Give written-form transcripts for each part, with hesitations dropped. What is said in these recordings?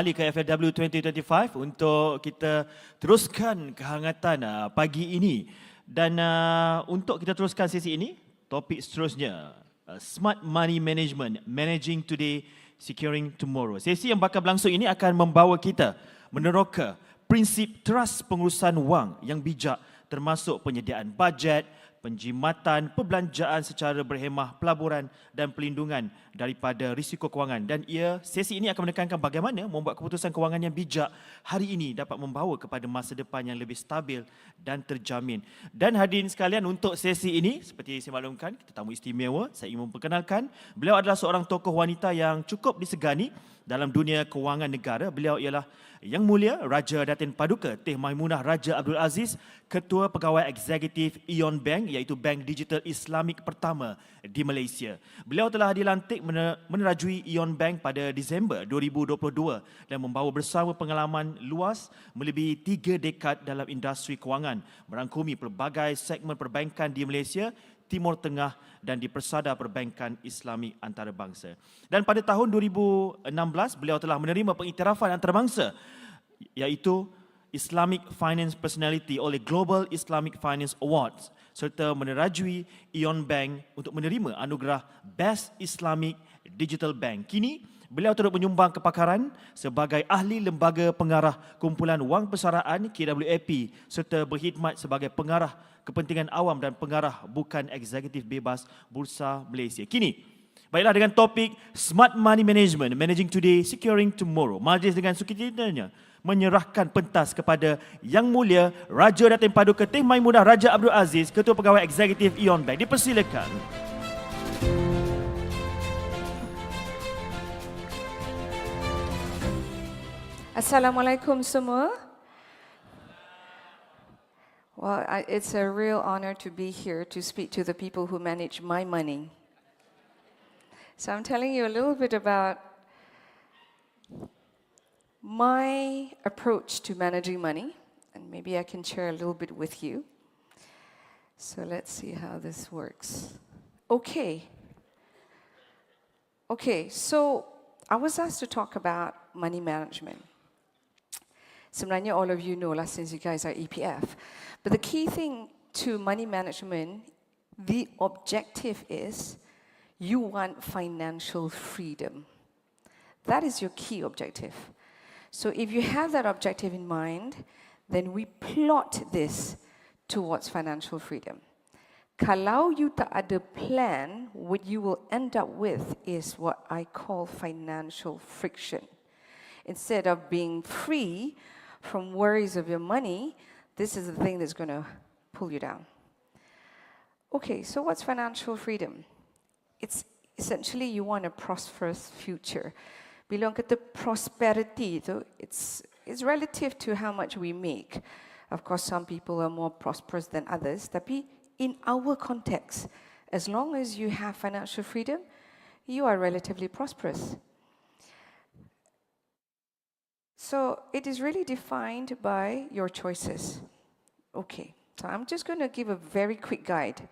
Kembali ke FLW 2025 untuk kita teruskan kehangatan pagi ini. Dan untuk kita teruskan sesi ini, topik seterusnya, Smart Money Management, Managing Today, Securing Tomorrow. Sesi yang bakal berlangsung ini akan membawa kita meneroka prinsip teras pengurusan wang yang bijak, termasuk penyediaan bajet, penjimatan, perbelanjaan secara berhemah, pelaburan dan pelindungan daripada risiko kewangan. Dan sesi ini akan menekankan bagaimana membuat keputusan kewangan yang bijak hari ini dapat membawa kepada masa depan yang lebih stabil dan terjamin. Dan hadirin sekalian, untuk sesi ini, seperti saya maklumkan, kita tamu istimewa. Saya ingin memperkenalkan, beliau adalah seorang tokoh wanita yang cukup disegani dalam dunia kewangan negara. Beliau ialah Yang Mulia Raja Datin Paduka Teh Maimunah Raja Abdul Aziz, Ketua Pegawai Eksekutif Ion Bank, iaitu bank digital Islamik pertama di Malaysia. Beliau telah dilantik menerajui Ion Bank pada Disember 2022 dan membawa bersama pengalaman luas melebihi 3 dekad dalam industri kewangan, merangkumi pelbagai segmen perbankan di Malaysia, Timur Tengah dan di Persada Perbankan Islamik Antarabangsa. Dan pada tahun 2016, beliau telah menerima pengiktirafan antarabangsa iaitu Islamic Finance Personality oleh Global Islamic Finance Awards serta menerajui Ion Bank untuk menerima anugerah Best Islamic Digital Bank. Kini, beliau turut menyumbang kepakaran sebagai ahli lembaga pengarah kumpulan wang persaraan KWAP serta berkhidmat sebagai pengarah kepentingan awam dan pengarah bukan eksekutif bebas Bursa Malaysia. Kini, baiklah, dengan topik Smart Money Management, Managing Today, Securing Tomorrow, majlis dengan sukacitanya menyerahkan pentas kepada Yang Mulia Raja Datin Paduka Teh Maimunah Raja Abdul Aziz, Ketua Pegawai Eksekutif Ion Bank. Dipersilakan. Assalamualaikum semua. Well, it's a real honor to be here to speak to the people who manage my money. So I'm telling you a little bit about my approach to managing money, and maybe I can share a little bit with you. So let's see how this works. Okay, so I was asked to talk about money management. Sebenarnya all of you know lah, since you guys are EPF. But the key thing to money management, the objective is you want financial freedom. That is your key objective. So if you have that objective in mind, then we plot this towards financial freedom. Kalau you tak ada plan, what you will end up with is what I call financial friction. Instead of being free from worries of your money, this is the thing that's going to pull you down. Okay, so what's financial freedom? It's essentially you want a prosperous future. Bila orang kata prosperity tu, it's relative to how much we make. Of course, some people are more prosperous than others, tapi in our context, as long as you have financial freedom, you are relatively prosperous. So it is really defined by your choices. Okay, so I'm just going to give a very quick guide.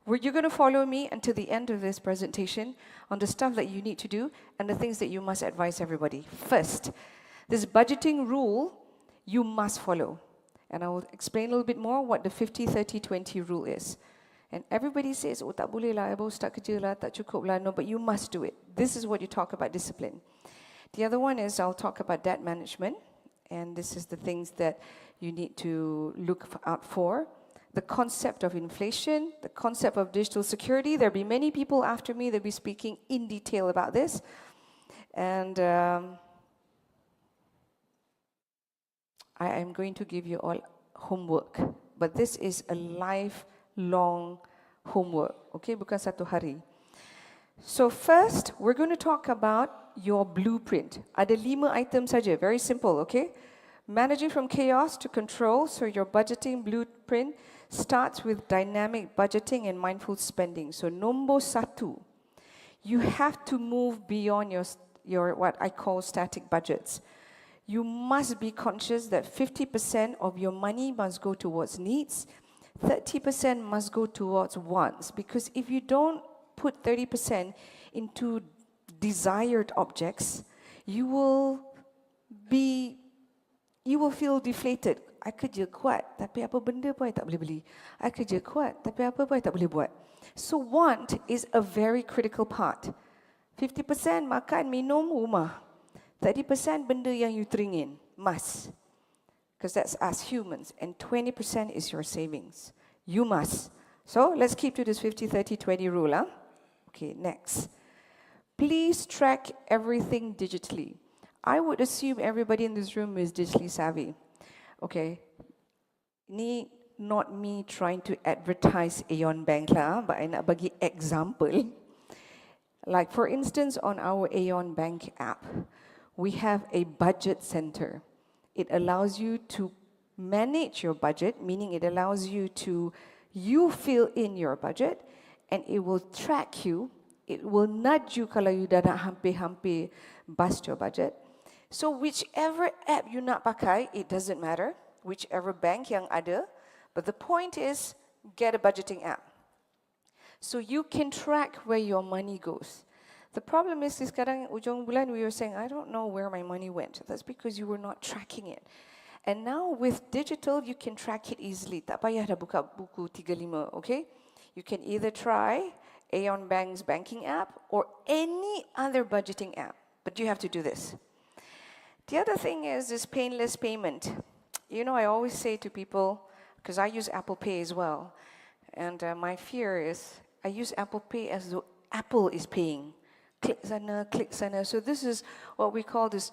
You're going to follow me until the end of this presentation on the stuff that you need to do and the things that you must advise everybody. First, this budgeting rule you must follow. And I will explain a little bit more what the 50-30-20 rule is. And everybody says, oh tak boleh lah, start kerja lah, tak cukup lah. No, but you must do it. This is what you talk about discipline. The other one is I'll talk about debt management, and this is the things that you need to look out for. The concept of inflation, the concept of digital security. There'll be many people after me that'll be speaking in detail about this. And I am going to give you all homework, but this is a lifelong homework, okay? Bukan satu hari. So first, we're going to talk about your blueprint. Ada 5 items saja, very simple, okay? Managing from chaos to control, so your budgeting blueprint starts with dynamic budgeting and mindful spending. So nombor 1, you have to move beyond your what I call static budgets. You must be conscious that 50% of your money must go towards needs, 30% must go towards wants, because if you don't put 30% into desired objects, you will will feel deflated. I kerja kuat, tapi apa benda pun I tak boleh beli. I kerja kuat, tapi apa pun I tak boleh buat. So want is a very critical part. 50% makan, minum, rumah. 30% benda yang you teringin, must. Because that's us humans. And 20% is your savings. You must. So let's keep to this 50-30-20 rule. Huh? Okay, next. Please track everything digitally. I would assume everybody in this room is digitally savvy. Okay, ni not me trying to advertise Aeon Bank lah, but I nak bagi example. Like for instance, on our Aeon Bank app, we have a budget center. It allows you to manage your budget, meaning it allows you to, you fill in your budget, and it will track you. It will nudge you kalau you dah nak hampir-hampir bust your budget. So whichever app you nak pakai, it doesn't matter, whichever bank yang ada, but the point is, get a budgeting app. So you can track where your money goes. The problem is, sekarang ujung bulan we were saying, I don't know where my money went. That's because you were not tracking it. And now with digital, you can track it easily. Tak payah dah buka buku 35, okay? You can either try Aeon Bank's banking app or any other budgeting app, but you have to do this. The other thing is this painless payment. You know, I always say to people, because I use Apple Pay as well, and my fear is I use Apple Pay as though Apple is paying. Click sana. So this is what we call this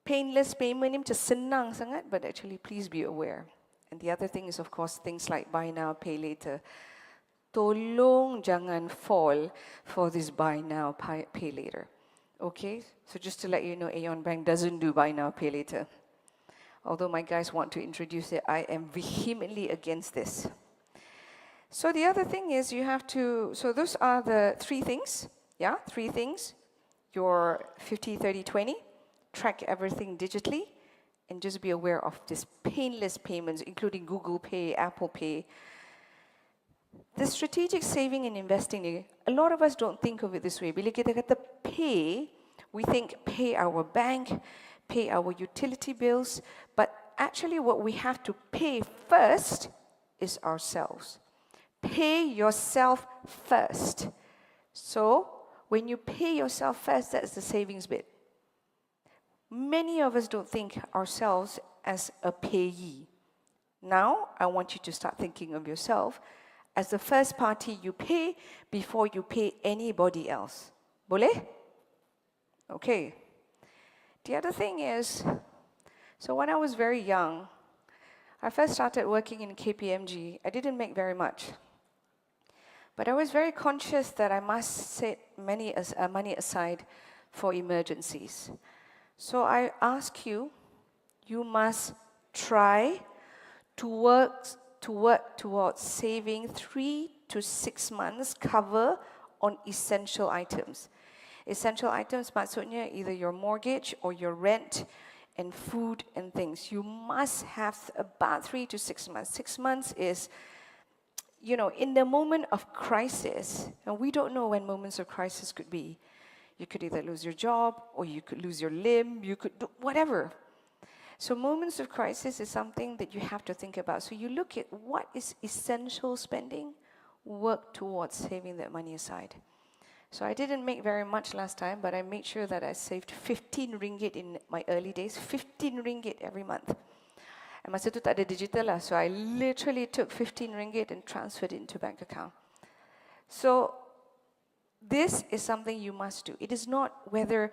painless payment. Ni macam senang sangat, but actually please be aware. And the other thing is, of course, things like buy now, pay later. Tolong jangan fall for this buy now, pay later. Okay, so just to let you know, Aeon Bank doesn't do buy now, pay later. Although my guys want to introduce it, I am vehemently against this. So the other thing is you have to, so those are the three things, yeah, three things. Your 50-30-20, track everything digitally, and just be aware of this painless payments, including Google Pay, Apple Pay. The strategic saving and investing, a lot of us don't think of it this way. Bila kita kata pay, we think pay our bank, pay our utility bills, but actually what we have to pay first is ourselves. Pay yourself first. So when you pay yourself first, that's the savings bit. Many of us don't think ourselves as a payee. Now, I want you to start thinking of yourself as the first party you pay before you pay anybody else. Boleh? Okay. The other thing is, so when I was very young, I first started working in KPMG. I didn't make very much. But I was very conscious that I must set money aside for emergencies. So I ask you, you must try to work towards saving 3 to 6 months cover on essential items. Essential items maksudnya either your mortgage or your rent and food and things. You must have about 3 to 6 months. 6 months is, you know, in the moment of crisis, and we don't know when moments of crisis could be. You could either lose your job or you could lose your limb, you could do whatever. So moments of crisis is something that you have to think about. So you look at what is essential spending, work towards saving that money aside. So I didn't make very much last time, but I made sure that I saved 15 ringgit in my early days, 15 ringgit every month. And masa tu tak ada digital lah, so I literally took 15 ringgit and transferred it into bank account. So this is something you must do. It is not whether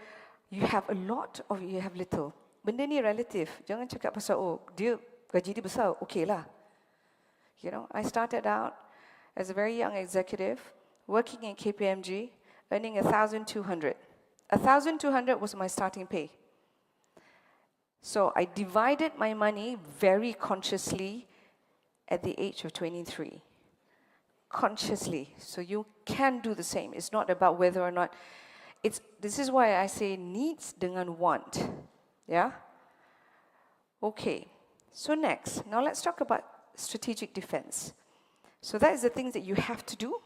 you have a lot or you have little. Benda ni relative. Jangan cakap pasal, oh, dia gaji dia besar, okay lah. You know, I started out as a very young executive, working in KPMG, earning 1,200. 1,200 was my starting pay. So I divided my money very consciously at the age of 23. Consciously. So you can do the same. It's not about whether or not. This is why I say needs dengan want. Yeah? Okay. So next, now let's talk about strategic defense. So that is the things that you have to do,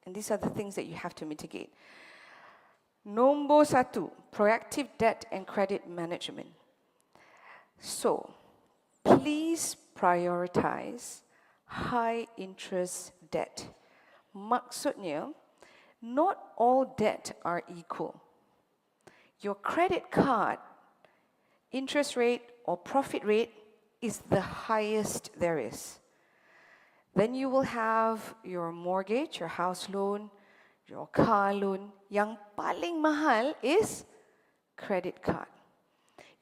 and these are the things that you have to mitigate. Nombor 1, proactive debt and credit management. So, please prioritize high interest debt. Maksudnya, not all debt are equal. Your credit card interest rate or profit rate is the highest there is. Then you will have your mortgage, your house loan, your car loan. Yang paling mahal is credit card.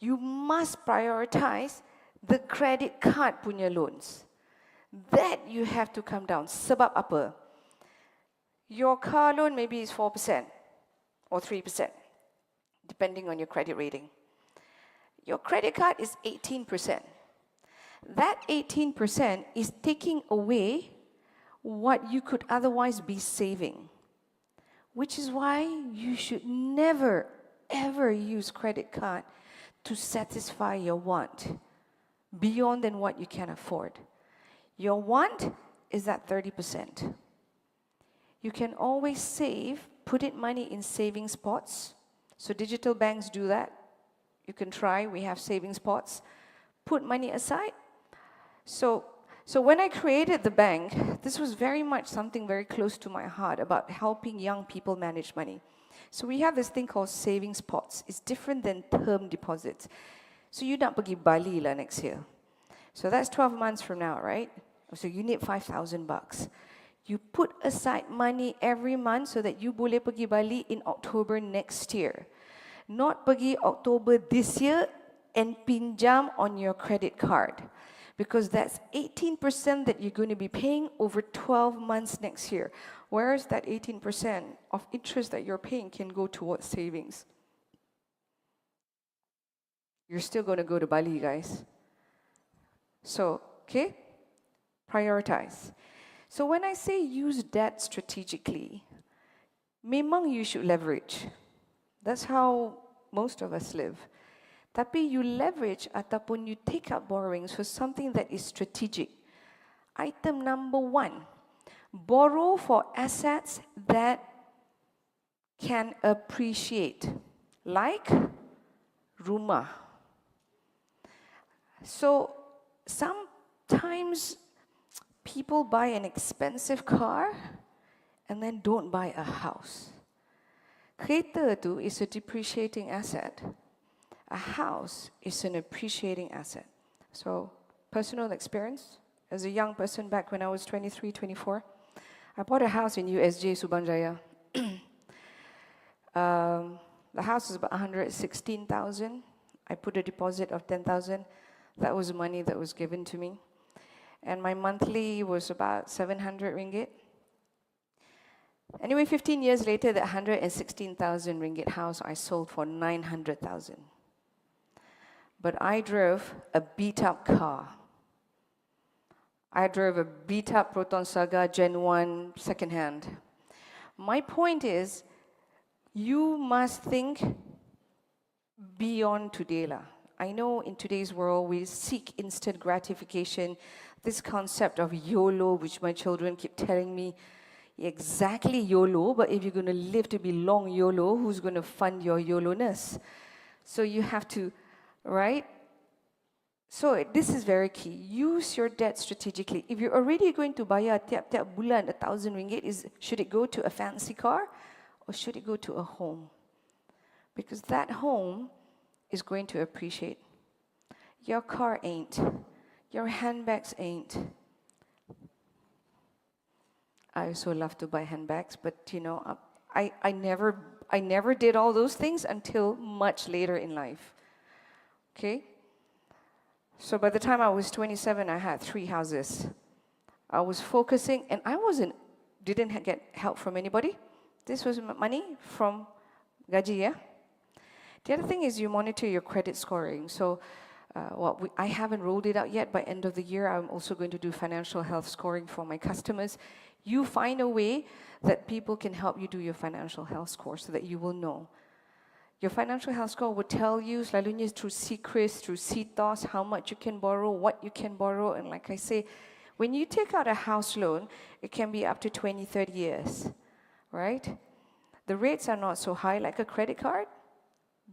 You must prioritize the credit card punya loans. That you have to come down. Sebab apa? Your car loan maybe is 4% or 3%, depending on your credit rating. Your credit card is 18%. That 18% is taking away what you could otherwise be saving, which is why you should never, ever use credit card to satisfy your want beyond than what you can afford. Your want is at 30%. You can always save, put in money in savings pots. So digital banks do that. You can try, we have savings pots. Put money aside. So when I created the bank, this was very much something very close to my heart about helping young people manage money. So we have this thing called savings pots. It's different than term deposits. So you nak pergi Bali lah next year. So that's 12 months from now, right? So you need $5,000. You put aside money every month so that you boleh pergi Bali in October next year. Not pergi October this year and pinjam on your credit card. Because that's 18% that you're going to be paying over 12 months next year. Whereas that 18% of interest that you're paying can go towards savings. You're still going to go to Bali, guys. So, okay? Prioritize. So when I say use debt strategically, memang you should leverage. That's how most of us live. Tapi you leverage ataupun you take up borrowings for something that is strategic. Item number 1, borrow for assets that can appreciate, like rumah. So sometimes people buy an expensive car and then don't buy a house. Kereta tu is a depreciating asset. A house is an appreciating asset. So, personal experience, as a young person back when I was 23, 24, I bought a house in USJ, Subanjaya. The house is about 116,000. I put a deposit of 10,000. That was money that was given to me. And my monthly was about 700 ringgit. Anyway, 15 years later, that 116,000 ringgit house I sold for 900,000. But I drove a beat-up car. I drove a beat-up Proton Saga Gen 1 second-hand. My point is, you must think beyond today lah. I know in today's world we seek instant gratification. This concept of YOLO, which my children keep telling me, exactly YOLO, but if you're going to live to be long YOLO, who's going to fund your YOLO-ness? So you have to, right? So this is very key. Use your debt strategically. If you're already going to bayar tiap-tiap bulan 1,000 ringgit, should it go to a fancy car or should it go to a home? Because that home is going to appreciate. Your car ain't. Your handbags ain't. I also love to buy handbags, but you know, I never did all those things until much later in life. Okay? So by the time I was 27, I had 3 houses. I was focusing, and didn't get help from anybody. This was money from gaji, yeah? The other thing is you monitor your credit scoring. So I haven't rolled it out yet. By end of the year, I'm also going to do financial health scoring for my customers. You find a way that people can help you do your financial health score so that you will know. Your financial health score will tell you, selalunya through CRIS, through CTOS, how much you can borrow, what you can borrow. And like I say, when you take out a house loan, it can be up to 20, 30 years, right? The rates are not so high like a credit card,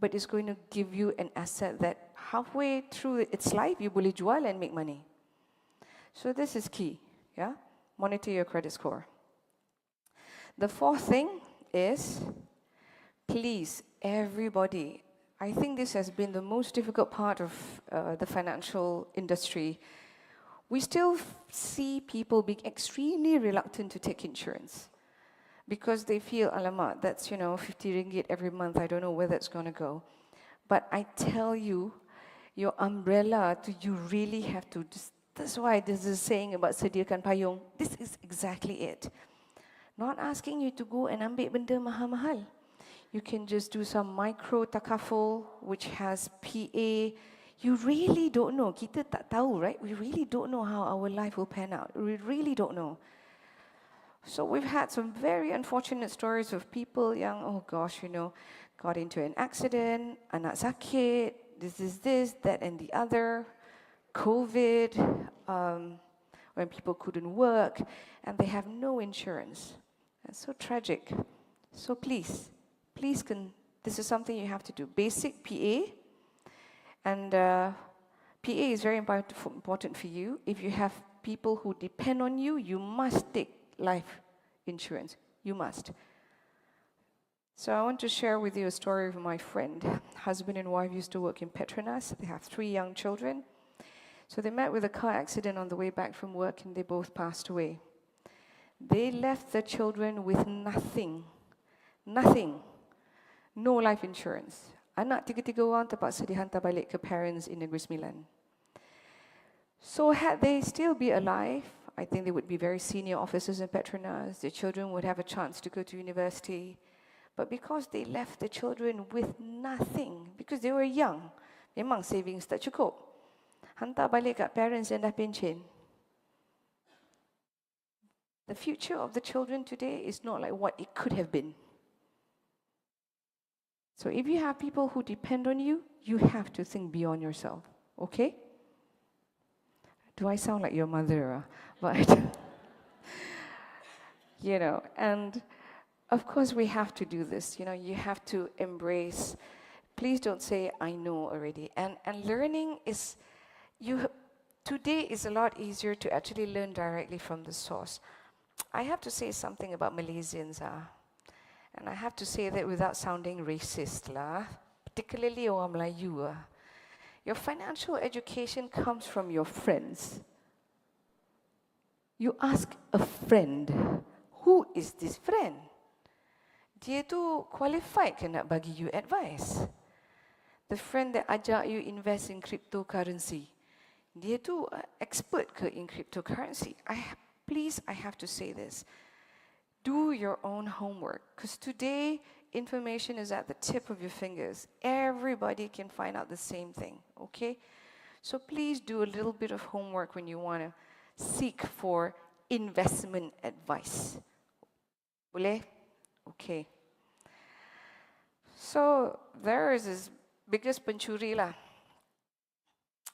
but it's going to give you an asset that halfway through its life, you boleh jual and make money. So this is key, yeah? Monitor your credit score. The fourth thing is, please, everybody, I think this has been the most difficult part of the financial industry. We still see people being extremely reluctant to take insurance because they feel, alamak, that's, 50 ringgit every month. I don't know where that's going to go. But I tell you, your umbrella, you really have to, that's why this is saying about sediakan payung. This is exactly it. Not asking you to go and ambil benda mahal-mahal. You can just do some micro takaful, which has PA. You really don't know. Kita tak tahu, right? We really don't know how our life will pan out. We really don't know. So we've had some very unfortunate stories of people yang, oh gosh, got into an accident, anak sakit, this, that and the other, COVID, when people couldn't work, and they have no insurance. That's so tragic. So please, this is something you have to do. Basic PA, and PA is very important for you. If you have people who depend on you, you must take life insurance. You must. So I want to share with you a story of my friend. Husband and wife used to work in Petronas. They have 3 young children. So they met with a car accident on the way back from work and they both passed away. They left their children with nothing. Nothing. No life insurance. Anak 3 orang terpaksa dihantar balik ke parents in Negeri Sembilan. So had they still be alive, I think they would be very senior officers in Petronas. Their children would have a chance to go to university. But because they left the children with nothing, because they were young, memang savings tak cukup. Hantar balik kat parents yang dah pencen. The future of the children today is not like what it could have been. So if you have people who depend on you, you have to think beyond yourself, okay? Do I sound like your mother? But, and of course we have to do this. You have to embrace. Please don't say, I know already. And learning is, today is a lot easier to actually learn directly from the source. I have to say something about Malaysians. And I have to say that without sounding racist, particularly orang Melayu. Your financial education comes from your friends. You ask a friend, who is this friend? Dia tu qualified ke nak bagi you advice? The friend that ajak you invest in cryptocurrency, dia tu expert ke in cryptocurrency? Please, I have to say this. Do your own homework, because today information is at the tip of your fingers. Everybody can find out the same thing, okay? So please do a little bit of homework when you want to seek for investment advice. Boleh? Okay. So there is this biggest pencuri lah,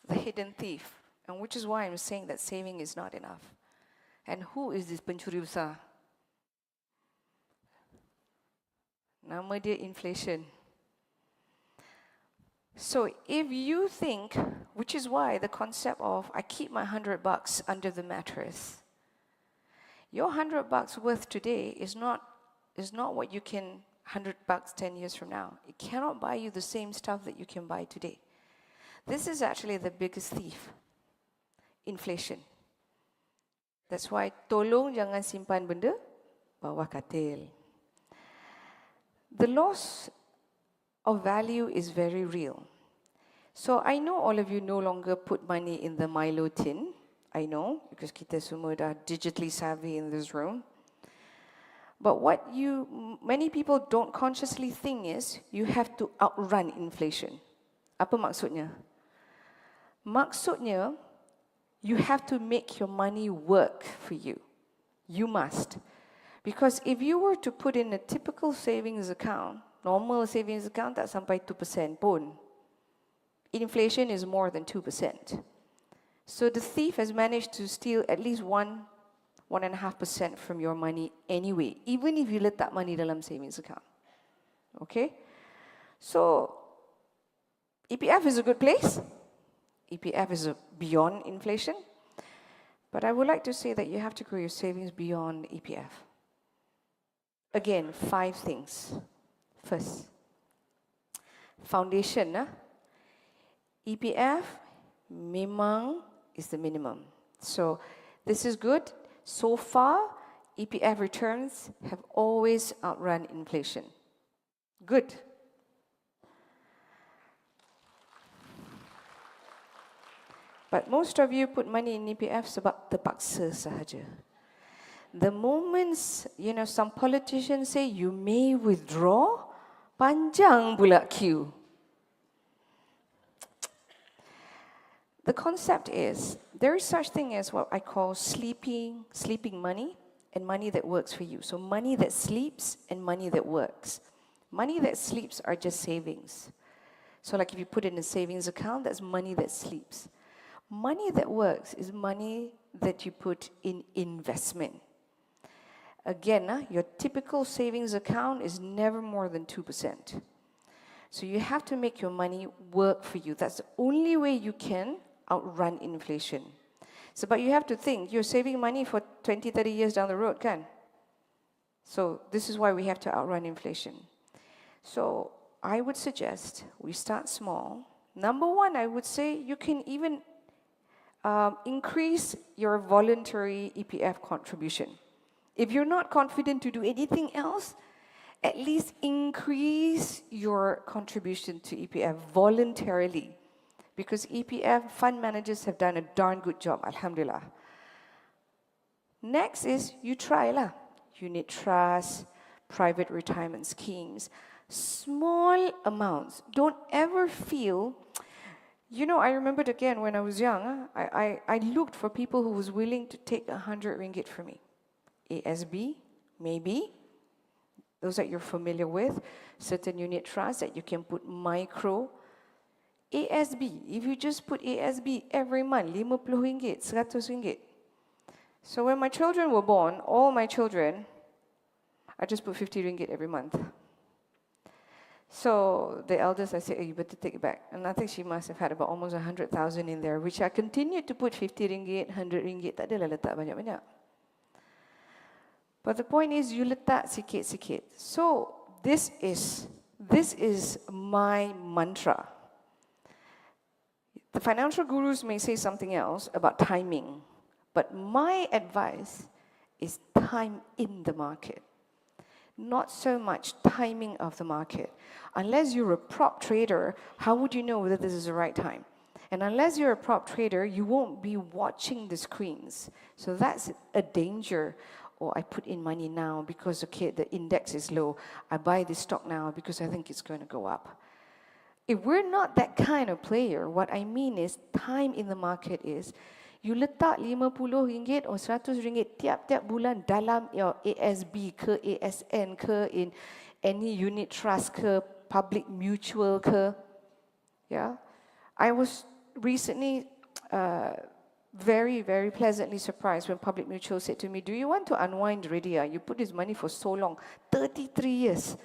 the hidden thief, and which is why I'm saying that saving is not enough. And who is this pencuri besar? Nama dia inflation. So if you think, which is why the concept of I keep my $100 under the mattress, your $100 worth today is not what you can $100 10 years from now. It cannot buy you the same stuff that you can buy today. This is actually the biggest thief, inflation. That's why tolong jangan simpan benda bawah katil. The loss of value is very real. So I know all of you no longer put money in the Milo tin. I know, because kita semua dah digitally savvy in this room. But what many people don't consciously think is, you have to outrun inflation. Apa maksudnya? Maksudnya, you have to make your money work for you. You must. Because if you were to put in a typical savings account, normal savings account tak sampai 2% pun. Inflation is more than 2%. So the thief has managed to steal at least 1.5% from your money anyway, even if you letak money dalam savings account. Okay? So EPF is a good place. EPF is beyond inflation. But I would like to say that you have to grow your savings beyond EPF. Again, 5 things. First, foundation. EPF memang is the minimum. So this is good. So far, EPF returns have always outrun inflation. Good. But most of you put money in EPF sebab terpaksa sahaja. The moments, some politicians say you may withdraw, panjang pula queue. The concept is, there is such thing as what I call sleeping money and money that works for you. So money that sleeps and money that works. Money that sleeps are just savings. So like if you put it in a savings account, that's money that sleeps. Money that works is money that you put in investment. Again, your typical savings account is never more than 2%. So you have to make your money work for you. That's the only way you can outrun inflation. So, but you have to think, you're saving money for 20, 30 years down the road, kan? So this is why we have to outrun inflation. So I would suggest we start small. Number one, I would say you can even increase your voluntary EPF contribution. If you're not confident to do anything else, at least increase your contribution to EPF voluntarily. Because EPF fund managers have done a darn good job, alhamdulillah. Next is you try lah. Unit trust, private retirement schemes, small amounts. Don't ever feel, I remembered again when I was young, I looked for people who was willing to take 100 ringgit from me. ASB, maybe. Those that you're familiar with. Certain unit trusts that you can put micro. ASB, if you just put ASB every month, 50 ringgit, 100 ringgit. So when my children were born, all my children, I just put 50 ringgit every month. So the eldest, I said, you better take it back. And I think she must have had about almost 100,000 in there, which I continued to put 50 ringgit, 100 ringgit, tak adalah letak banyak-banyak. But the point is, you letak sikit-sikit. So this is my mantra. The financial gurus may say something else about timing, but my advice is time in the market. Not so much timing of the market. Unless you're a prop trader, how would you know whether this is the right time? And unless you're a prop trader, you won't be watching the screens. So that's a danger. Or I put in money now because, okay, the index is low. I buy this stock now because I think it's going to go up. If we're not that kind of player, what I mean is time in the market is you letak 50 ringgit or 100 ringgit tiap-tiap bulan dalam your ASB ke, ASN ke, in any unit trust ke, public mutual ke. Yeah, I was recently very, very pleasantly surprised when Public Mutual said to me, do you want to unwind already? You put this money for so long, 33 years,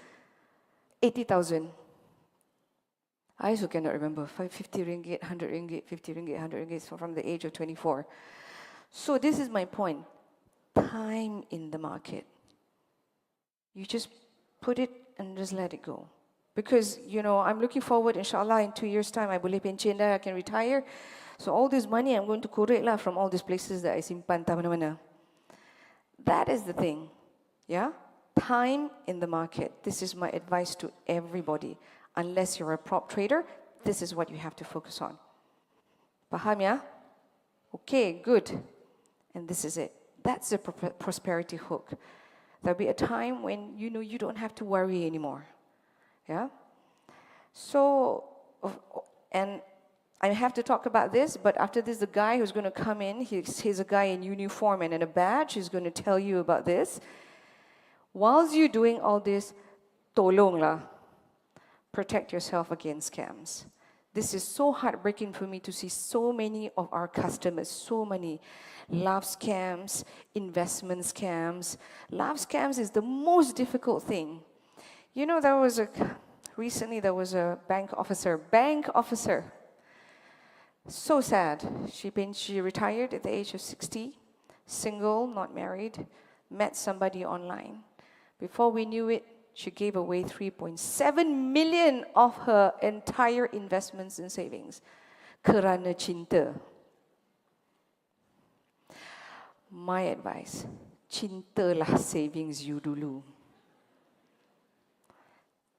80,000. I also cannot remember, 50 ringgit, 100 ringgit, 50 ringgit, 100 ringgit, so from the age of 24. So this is my point, time in the market. You just put it and just let it go. Because, I'm looking forward, inshallah, in 2 years' time, I boleh pension dah, I can retire. So all this money, I'm going to korek lah from all these places that I simpan tak mana-mana. That is the thing, yeah? Time in the market. This is my advice to everybody. Unless you're a prop trader, this is what you have to focus on. Faham ya? Okay, good. And this is it. That's the prosperity hook. There'll be a time when you don't have to worry anymore. Yeah? So, and I have to talk about this, but after this, the guy who's going to come in, he's a guy in uniform and in a badge, he's going to tell you about this. Whilst you're doing all this, tolonglah, protect yourself against scams. This is so heartbreaking for me to see so many of our customers, so many love scams, investment scams. Love scams is the most difficult thing. There was Recently, there was a bank officer, so sad. She retired at the age of 60, single, not married, met somebody online. Before we knew it, she gave away 3.7 million of her entire investments and savings. Kerana cinta. My advice, cintalah savings you dulu.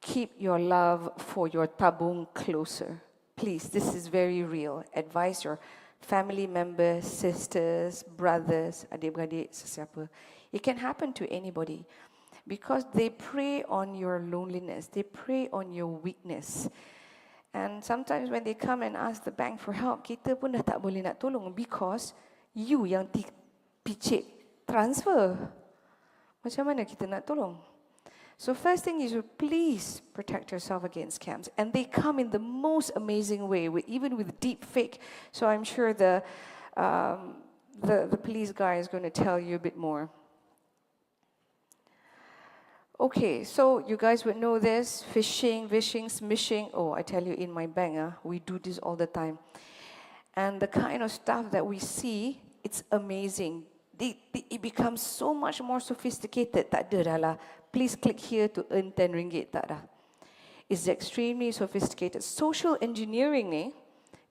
Keep your love for your tabung closer. Please, this is very real. Advise your family members, sisters, brothers, adik-beradik, sesiapa. It can happen to anybody because they prey on your loneliness. They prey on your weakness. And sometimes when they come and ask the bank for help, kita pun dah tak boleh nak tolong because you yang picit transfer. Macam mana kita nak tolong? So first thing is, please protect yourself against scams. And they come in the most amazing way, even with deep fake. So I'm sure the police guy is going to tell you a bit more. Okay, so you guys would know this, phishing, smishing. Oh, I tell you, in my bank, we do this all the time. And the kind of stuff that we see, it's amazing. It becomes so much more sophisticated. Tak ada dah lah. Please click here to earn 10 ringgit. Tak dah. It's extremely sophisticated. Social engineering ni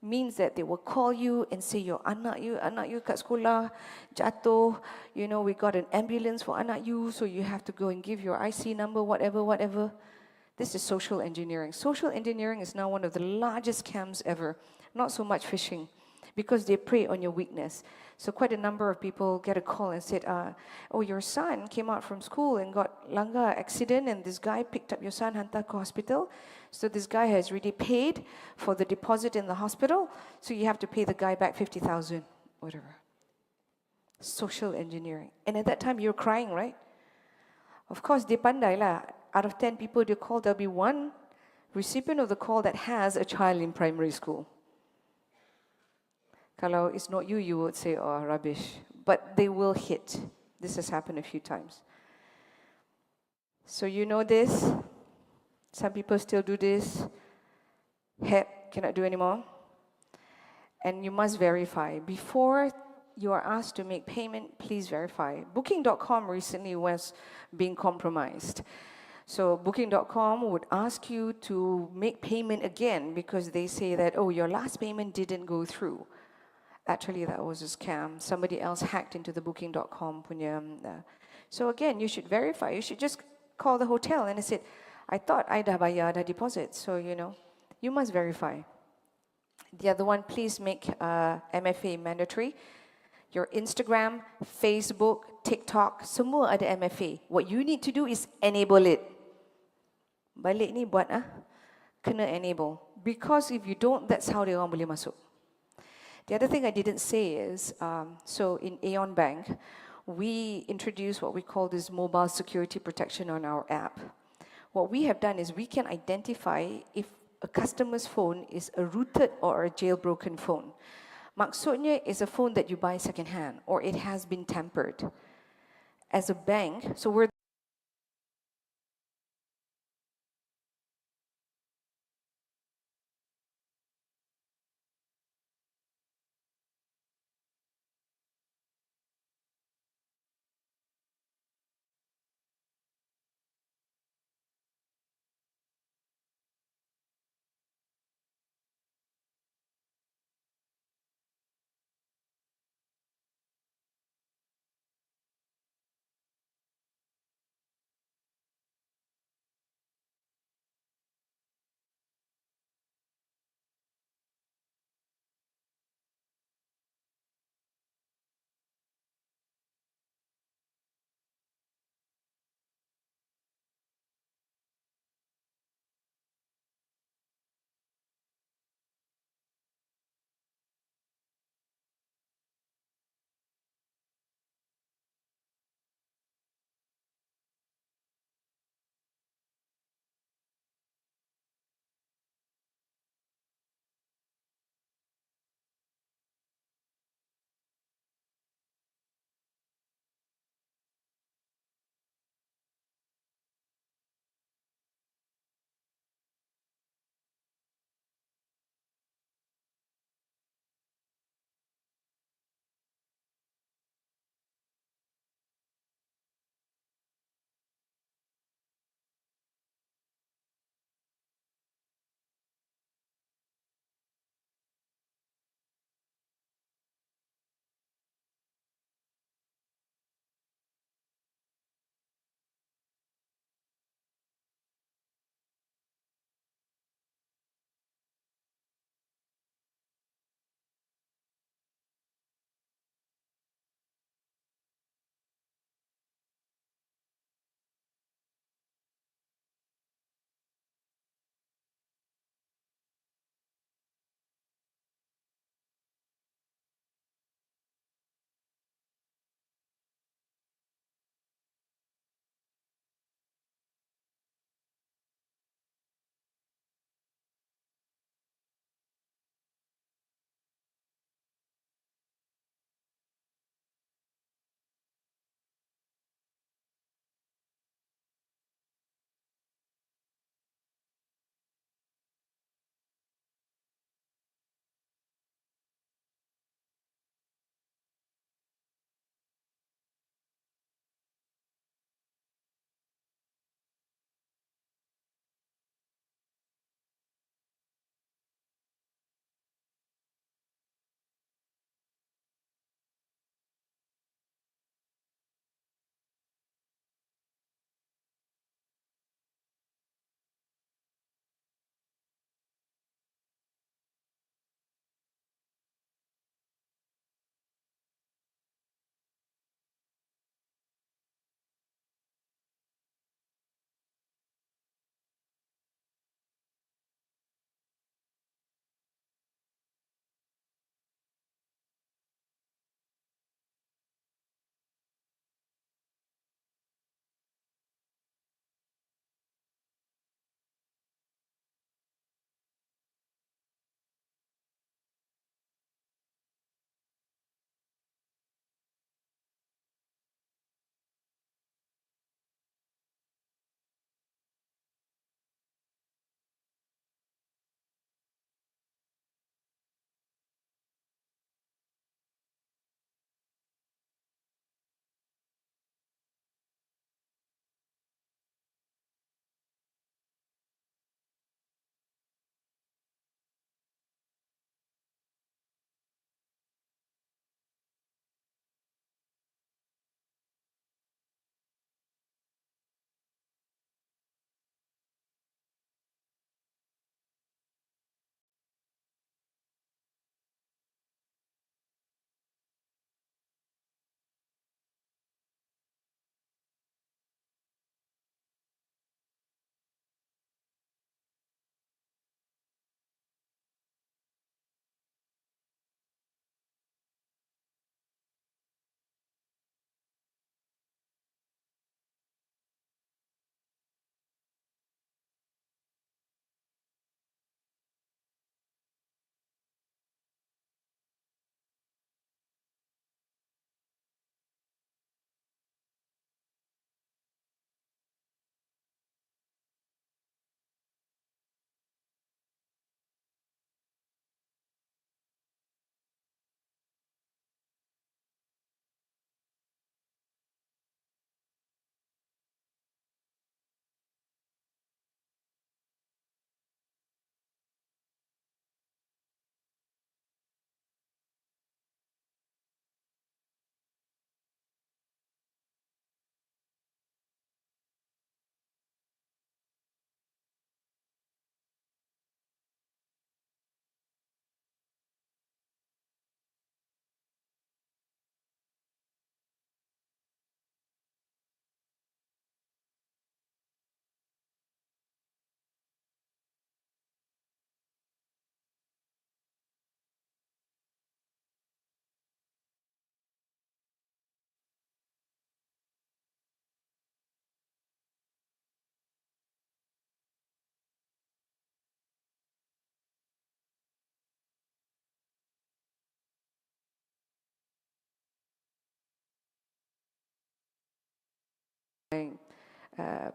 means that they will call you and say your anak you kat sekolah jatuh. You know, we got an ambulance for anak you, so you have to go and give your IC number, whatever. This is social engineering. Social engineering is now one of the largest scams ever. Not so much phishing, because they prey on your weakness. So quite a number of people get a call and said, oh, your son came out from school and got langgar accident, and this guy picked up your son, hantar ke hospital. So this guy has already paid for the deposit in the hospital, so you have to pay the guy back 50,000, whatever. Social engineering. And at that time, you're crying, right? Of course, they pandai lah. Out of 10 people they call, there'll be one recipient of the call that has a child in primary school. Kalau it's not you, you would say, oh, rubbish. But they will hit. This has happened a few times. So you know this. Some people still do this. HEP, cannot do anymore. And you must verify. Before you are asked to make payment, please verify. Booking.com recently was being compromised. So Booking.com would ask you to make payment again because they say that, oh, your last payment didn't go through. Actually, that was a scam. Somebody else hacked into the Booking.com punya. So again, you should verify. You should just call the hotel and say, I thought I dah bayar, dah deposit. So, you know, you must verify. The other one, please make MFA mandatory. Your Instagram, Facebook, TikTok, semua ada MFA. What you need to do is enable it. Balik ni buat kena enable. Because if you don't, that's how dia orang boleh masuk. The other thing I didn't say is, so in Aeon Bank, we introduced what we call this mobile security protection on our app. What we have done is we can identify if a customer's phone is a rooted or a jailbroken phone. Maksudnya is a phone that you buy secondhand or it has been tampered. As a bank, so we're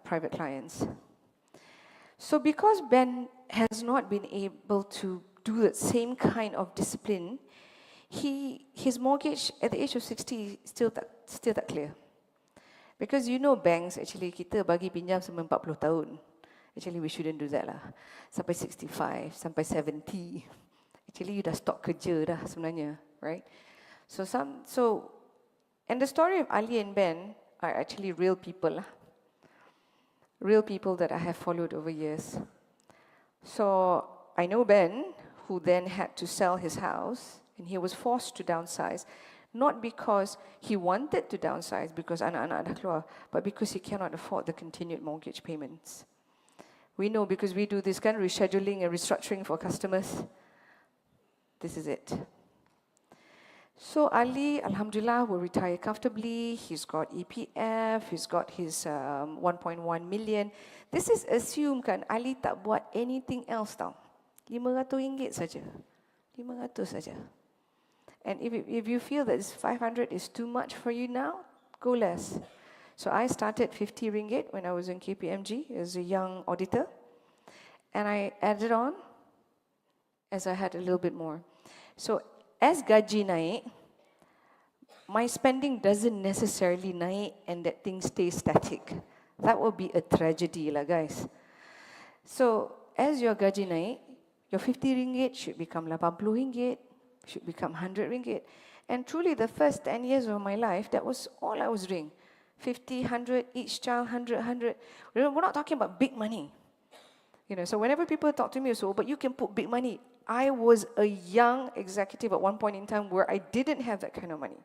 private clients. So because Ben has not been able to do the same kind of discipline, his mortgage at the age of 60 still tak clear. Because you know banks actually kita bagi pinjam sampai 40 tahun. Actually we shouldn't do that lah. Sampai 65, sampai 70. Actually you dah stop kerja dah sebenarnya, right? And the story of Ali and Ben are actually real people lah. Real people that I have followed over years. So I know Ben, who then had to sell his house, and he was forced to downsize, not because he wanted to downsize because anak-anak dah keluar, but because he cannot afford the continued mortgage payments. We know because we do this kind of rescheduling and restructuring for customers. This is it. So Ali, alhamdulillah, will retire comfortably. He's got EPF, he's got his 1.1 million. This is assumed kan Ali tak buat anything else tau. RM500 saja. 500 saja. And if you feel that 500 is too much for you now, go less. So I started 50 ringgit when I was in KPMG as a young auditor. And I added on as I had a little bit more. So as gaji naik, my spending doesn't necessarily naik and that thing stays static. That will be a tragedy lah guys. So as your gaji naik, your 50 ringgit should become 80 ringgit, should become 100 ringgit. And truly the first 10 years of my life, that was all I was doing. 50, 100, each child, 100, 100. We're not talking about big money. You know, so whenever people talk to me, so, but you can put big money. I was a young executive at one point in time where I didn't have that kind of money.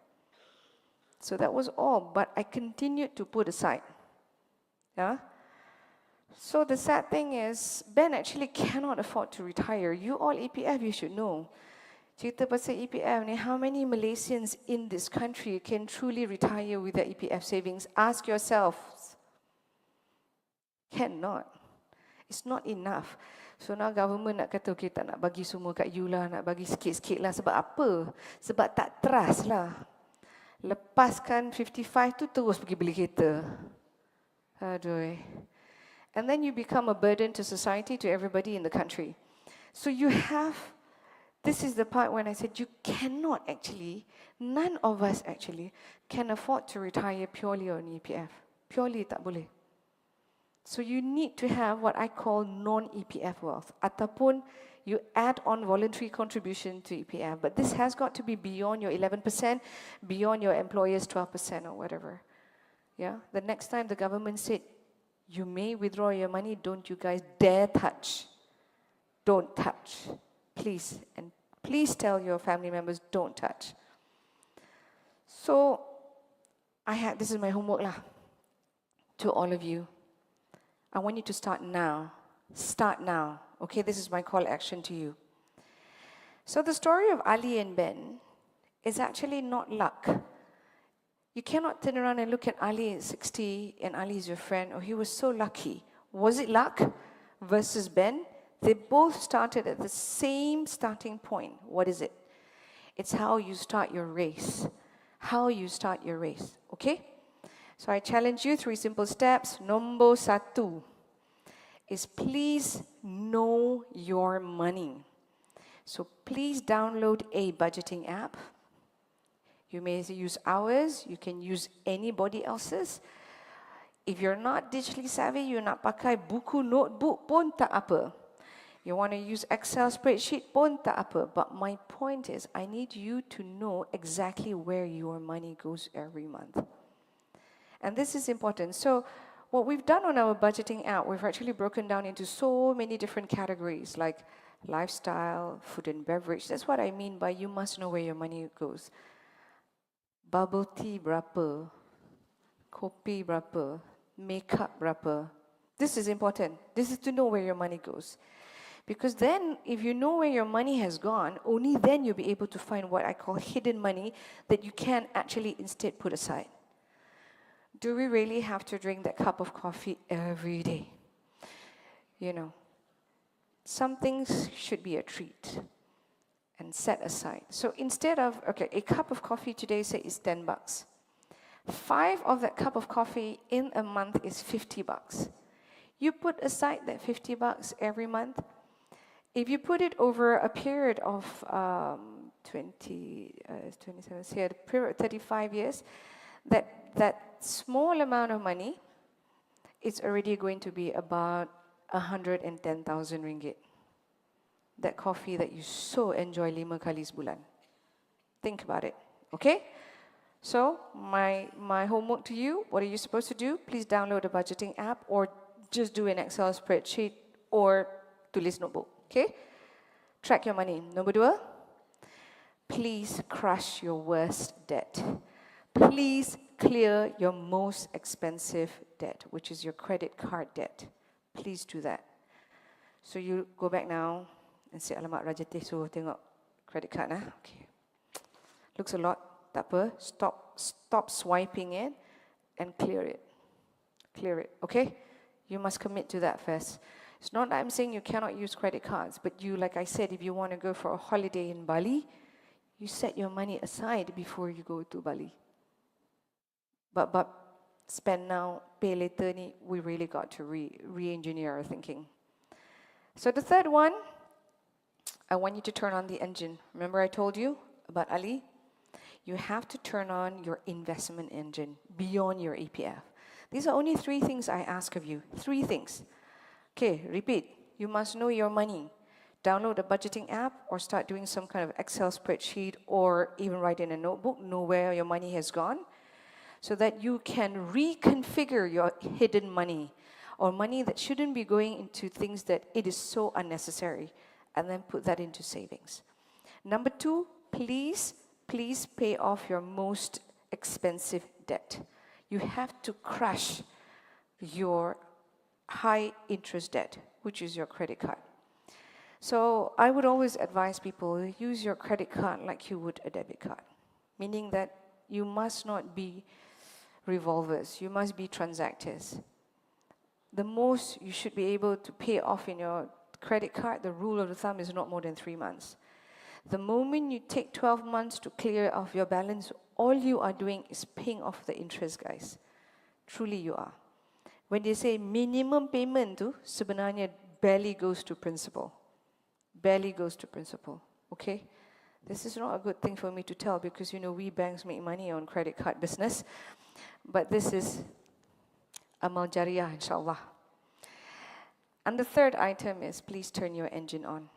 So that was all, but I continued to put aside. Yeah? So the sad thing is, Ben actually cannot afford to retire. You all EPF, you should know. Cerita pasal EPF ni, how many Malaysians in this country can truly retire with their EPF savings? Ask yourselves. Cannot. It's not enough. So now government nak kata, okay, tak nak bagi semua kat you lah, nak bagi sikit-sikit lah. Sebab apa? Sebab tak trust lah. Lepaskan 55 tu terus pergi beli kereta. Aduh. And then you become a burden to society, to everybody in the country. So you have, this is the part when I said you cannot actually, none of us actually can afford to retire purely on EPF. Purely tak boleh. So you need to have what I call non-EPF wealth. Ataupun you add on voluntary contribution to EPF. But this has got to be beyond your 11%, beyond your employer's 12% or whatever. Yeah. The next time the government said, you may withdraw your money, don't you guys dare touch. Don't touch. Please. And please tell your family members, don't touch. So, this is my homework lah, to all of you. I want you to start now. Start now. Okay, this is my call action to you. So the story of Ali and Ben is actually not luck. You cannot turn around and look at Ali at 60 and Ali is your friend, oh, he was so lucky. Was it luck versus Ben? They both started at the same starting point. What is it? It's how you start your race. How you start your race, okay? So I challenge you, 3 simple steps. Nombor 1 is please know your money. So please download a budgeting app. You may use ours, you can use anybody else's. If you're not digitally savvy, you're not pakai buku notebook pun tak apa. You want to use Excel spreadsheet pun tak apa. But my point is, I need you to know exactly where your money goes every month. And this is important. So what we've done on our budgeting app, we've actually broken down into so many different categories like lifestyle, food and beverage. That's what I mean by you must know where your money goes. Bubble tea berapa? Kopi berapa? Makeup berapa? This is important. This is to know where your money goes. Because then, if you know where your money has gone, only then you'll be able to find what I call hidden money that you can actually instead put aside. Do we really have to drink that cup of coffee every day? You know, some things should be a treat and set aside. So instead of, okay, a cup of coffee today, say, is $10. 5 of that cup of coffee in a month is $50. You put aside that $50 every month. If you put it over a period of 27 here, the period 35 years, that small amount of money, it's already going to be about 110,000 ringgit. That coffee that you so enjoy 5 kali sebulan. Think about it, okay? So my homework to you, what are you supposed to do? Please download the budgeting app or just do an Excel spreadsheet or tulis notebook, okay? Track your money. Number 2, please crush your worst debt. Please clear your most expensive debt, which is your credit card debt. Please do that. So you go back now and say, alamak, Rajatih suruh tengok credit card. Okay. Looks a lot. Tak apa. Stop swiping it and clear it. Clear it, okay? You must commit to that first. It's not that I'm saying you cannot use credit cards, but you, like I said, if you want to go for a holiday in Bali, you set your money aside before you go to Bali. But spend now, pay later, we really got to re-engineer our thinking. So the third one, I want you to turn on the engine. Remember I told you about Ali? You have to turn on your investment engine beyond your EPF. These are only 3 things I ask of you. 3 things. Okay, repeat. You must know your money. Download a budgeting app or start doing some kind of Excel spreadsheet or even write in a notebook, know where your money has gone, so that you can reconfigure your hidden money or money that shouldn't be going into things that it is so unnecessary, and then put that into savings. Number 2, please pay off your most expensive debt. You have to crush your high interest debt, which is your credit card. So I would always advise people, use your credit card like you would a debit card, meaning that you must not be revolvers, you must be transactors. The most you should be able to pay off in your credit card, the rule of the thumb is not more than 3 months. The moment you take 12 months to clear off your balance, all you are doing is paying off the interest, guys. Truly you are. When they say minimum payment tu, sebenarnya barely goes to principal. Barely goes to principal, okay? This is not a good thing for me to tell because, you know, we banks make money on credit card business. But this is amal jariyah, inshallah. And the third item is please turn your engine on.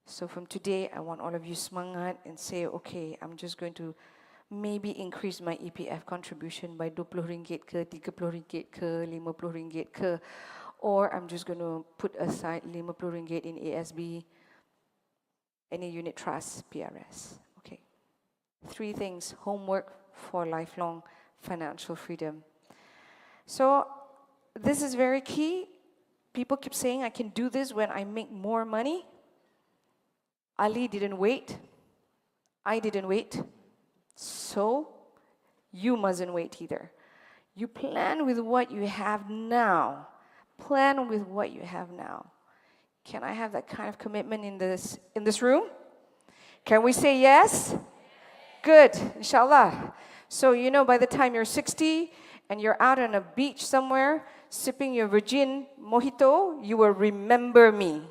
So from today, I want all of you semangat and say, okay, I'm just going to maybe increase my EPF contribution by RM20 ke, RM30 ke, RM50 ke, or I'm just going to put aside RM50 in ASB, any unit trust, PRS. Okay. 3 things, homework for lifelong financial freedom. So this is very key. People keep saying I can do this when I make more money. Ali didn't wait. I didn't wait. So you mustn't wait either. You plan with what you have now. Plan with what you have now. Can I have that kind of commitment in this room? Can we say yes? Good, inshallah. So you know by the time you're 60 and you're out on a beach somewhere sipping your virgin mojito, you will remember me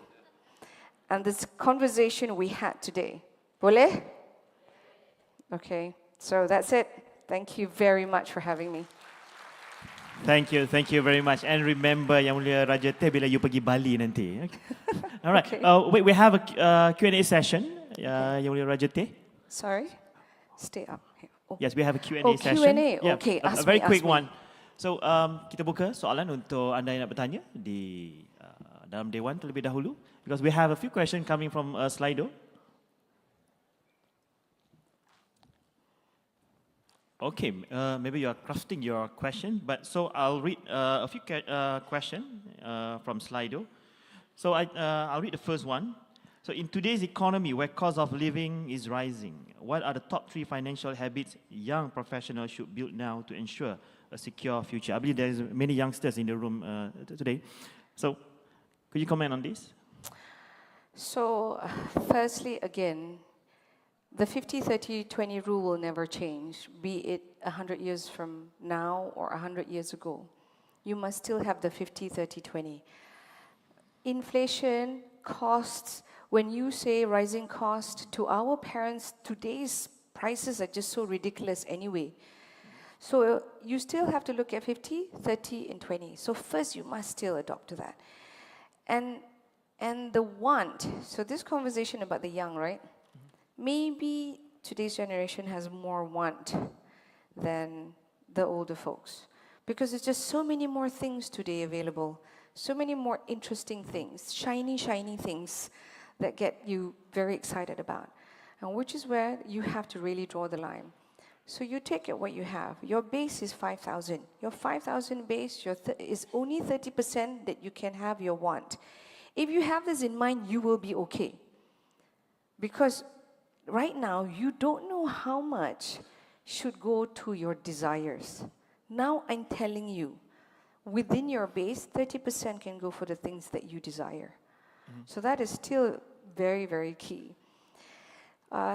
and this conversation we had today. Boleh? Okay, so that's it. Thank you very much for having me. Thank you very much. And remember, Yang Mulia Raja Teh bila you pergi Bali nanti. Okay. All right. Okay. We have a Q&A session. Yang Mulia Raja Teh. Sorry? Stay up. Oh. Yes, we have a Q&A Oh, session. Q&A. Yeah, Okay, a very quick one. So kita buka soalan untuk anda yang nak bertanya di dalam Dewan terlebih dahulu. Because we have a few questions coming from Slido. Okay, maybe you are crafting your question, but so I'll read a few questions from Slido. So I'll read the first one. So in today's economy, where cost of living is rising, what are the top 3 financial habits young professionals should build now to ensure a secure future? I believe there's many youngsters in the room today. So could you comment on this? So firstly, again, The 50, 30, 20 rule will never change, be it 100 years from now or 100 years ago. You must still have the 50, 30, 20. Inflation, costs, when you say rising cost, to our parents, today's prices are just so ridiculous anyway. So you still have to look at 50, 30, and 20. So first you must still adopt to that. And the want, so this conversation about the young, right? Maybe today's generation has more want than the older folks. Because there's just so many more things today available, so many more interesting things, shiny, shiny things that get you very excited about. And which is where you have to really draw the line. So you take it what you have. Your base is 5,000. Your 5,000 base is only 30% that you can have your want. If you have this in mind, you will be okay. Because right now, you don't know how much should go to your desires. Now I'm telling you, within your base, 30% can go for the things that you desire. So that is still very, very key.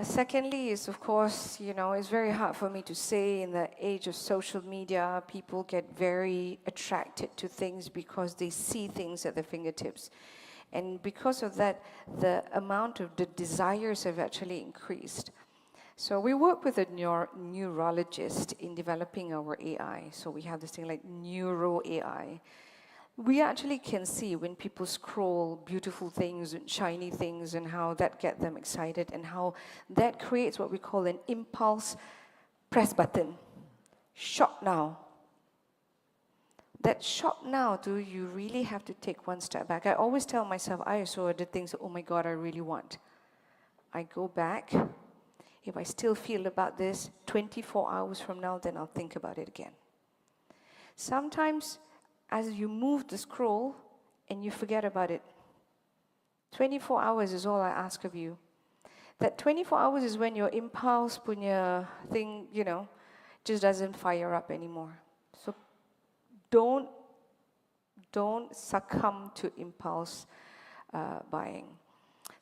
Secondly is, of course, it's very hard for me to say in the age of social media, people get very attracted to things because they see things at their fingertips. And because of that, the amount of the desires have actually increased. So we work with a neurologist in developing our AI. So we have this thing like neuro AI. We actually can see when people scroll beautiful things and shiny things and how that gets them excited and how that creates what we call an impulse press button. Shop now. That shop now, do you really have to take one step back? I always tell myself, I also did things, oh my God, I really want. I go back. If I still feel about this 24 hours from now, then I'll think about it again. Sometimes, as you move the scroll and you forget about it, 24 hours is all I ask of you. That 24 hours is when your impulse punya thing, just doesn't fire up anymore. So don't succumb to impulse buying.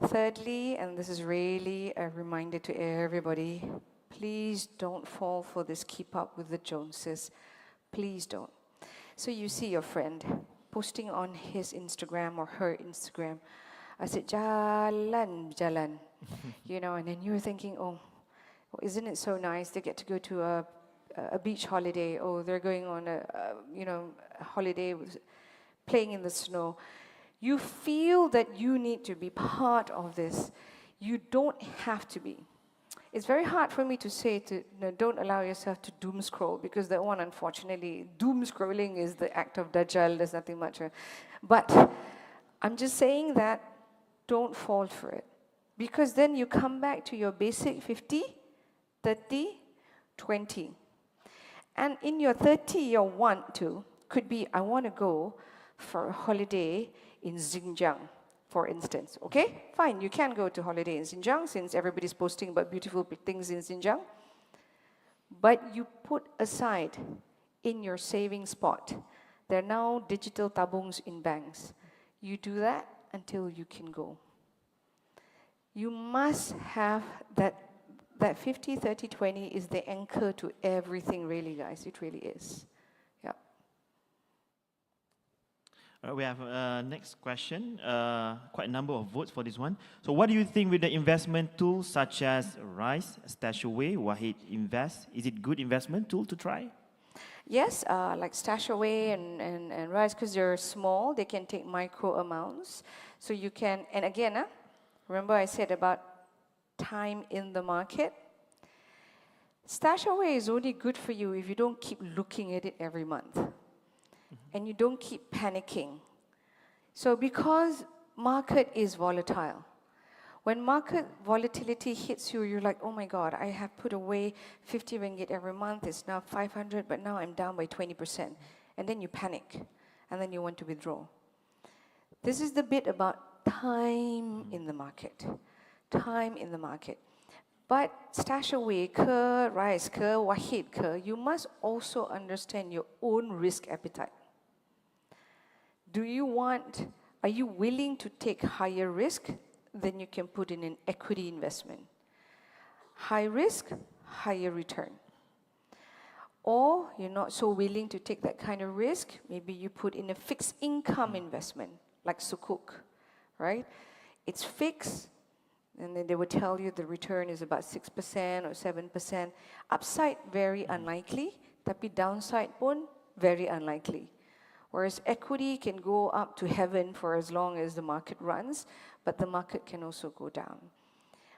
Thirdly, and this is really a reminder to everybody, please don't fall for this keep up with the Joneses. Please don't. So you see your friend posting on his Instagram or her Instagram. I said, jalan, and then you're thinking, oh, isn't it so nice? They get to go to a beach holiday. Oh, they're going on a holiday playing in the snow. You feel that you need to be part of this. You don't have to be. It's very hard for me to say don't allow yourself to doom scroll, because that one, unfortunately, doom scrolling is the act of Dajjal. There's nothing much. But I'm just saying that don't fall for it, because then you come back to your basic 50, 30, 20. And in your 30, your want to could be, I want to go for a holiday in Xinjiang, for instance. Okay, fine, you can go to holiday in Xinjiang since everybody's posting about beautiful things in Xinjiang. But you put aside in your savings pot, there are now digital tabungs in banks. You do that until you can go. You must have that 50, 30, 20 is the anchor to everything, really, guys. It really is. Yeah. All right, we have next question. Quite a number of votes for this one. So what do you think with the investment tools such as RISE, StashAway, Wahid Invest? Is it good investment tool to try? Yes, like StashAway and RISE, because they're small, they can take micro amounts. So you can, and again, remember I said about time in the market. StashAway is only good for you if you don't keep looking at it every month. And you don't keep panicking. So because market is volatile, when market volatility hits you, you're like, oh my God, I have put away 50 ringgit every month, it's now 500, but now I'm down by 20%. And then you panic, and then you want to withdraw. This is the bit about time in the market. Time in the market. But StashAway, ke, RISE, ke, Wahid, ke, you must also understand your own risk appetite. Are you willing to take higher risk than you can put in an equity investment? high risk, higher return. Or you're not so willing to take that kind of risk, maybe you put in a fixed income investment, like Sukuk, right? It's fixed, and then they will tell you the return is about 6% or 7%. Upside, very unlikely, tapi downside pun very unlikely. Whereas equity can go up to heaven for as long as the market runs, but the market can also go down.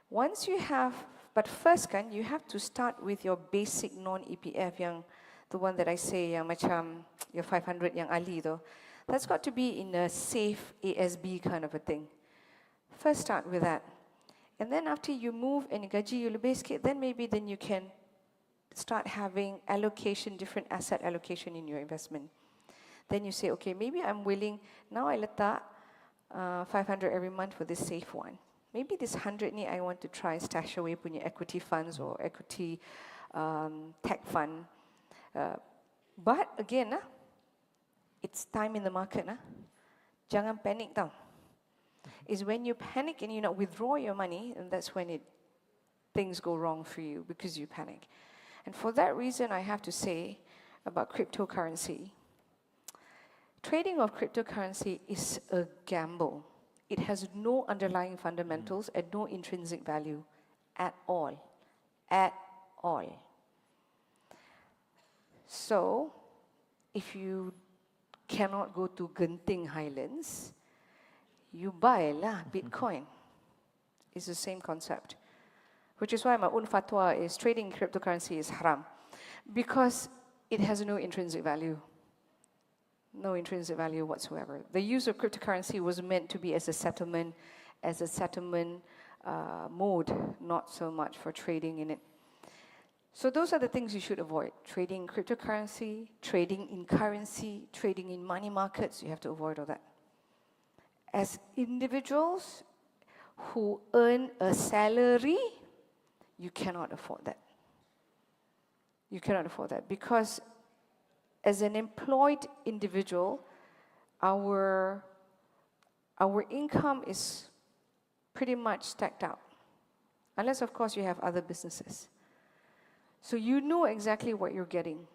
Once you have, but first kan, you have to start with your basic non-EPF, yang the one that I say, yang macam your 500 yang Ali tu. That's got to be in a safe ASB kind of a thing. First start with that. And then after you move and gaji you lebih sikit, then maybe then you can start having allocation, different asset allocation in your investment. Then you say, okay, maybe I'm willing, now I letak 500 every month for this safe one. Maybe this 100 ni I want to try stash away punya equity funds or equity tech fund. But again, it's time in the market. Jangan panic tau. Is when you panic and you not withdraw your money, and that's when things go wrong for you because you panic. And for that reason, I have to say about cryptocurrency. Trading of cryptocurrency is a gamble. It has no underlying fundamentals and no intrinsic value at all. At all. So, if you cannot go to Genting Highlands, you buy Bitcoin. It's the same concept. Which is why my own fatwa is trading cryptocurrency is haram. Because it has no intrinsic value. No intrinsic value whatsoever. The use of cryptocurrency was meant to be as a settlement mode, not so much for trading in it. So those are the things you should avoid. Trading cryptocurrency, trading in currency, trading in money markets, you have to avoid all that. As individuals who earn a salary, you cannot afford that. You cannot afford that because as an employed individual, our income is pretty much stacked out. Unless, of course, you have other businesses. So you know exactly what you're getting.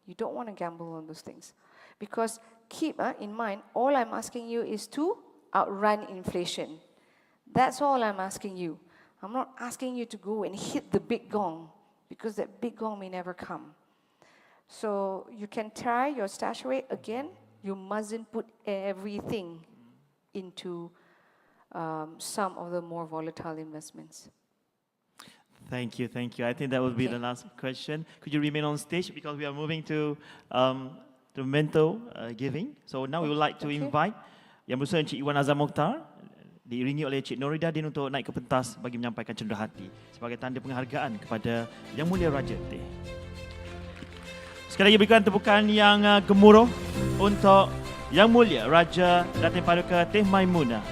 You don't want to gamble on those things. Because keep in mind, all I'm asking you is to outrun inflation. That's all I'm asking you. I'm not asking you to go and hit the big gong, because that big gong may never come. So you can try your stash away. Again, you mustn't put everything into some of the more volatile investments. Thank you, thank you. I think that will be the last question. Could you remain on stage because we are moving to the mental giving. So now we would like to invite Yang Bersama Encik Iwan Azam Mokhtar, diiringi oleh Encik Norida Din untuk naik ke pentas bagi menyampaikan cenderahati sebagai tanda penghargaan kepada Yang Mulia Raja Teh. Sekali lagi berikan tepukan yang gemuruh untuk Yang Mulia Raja Datin Paduka Teh Maimunah,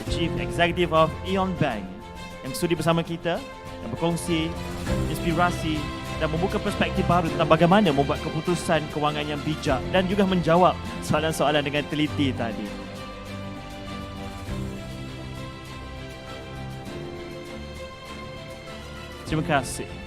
the Chief Executive of Aeon Bank, yang sudi bersama kita dan berkongsi inspirasi dan membuka perspektif baru tentang bagaimana membuat keputusan kewangan yang bijak dan juga menjawab soalan-soalan dengan teliti tadi. Terima kasih.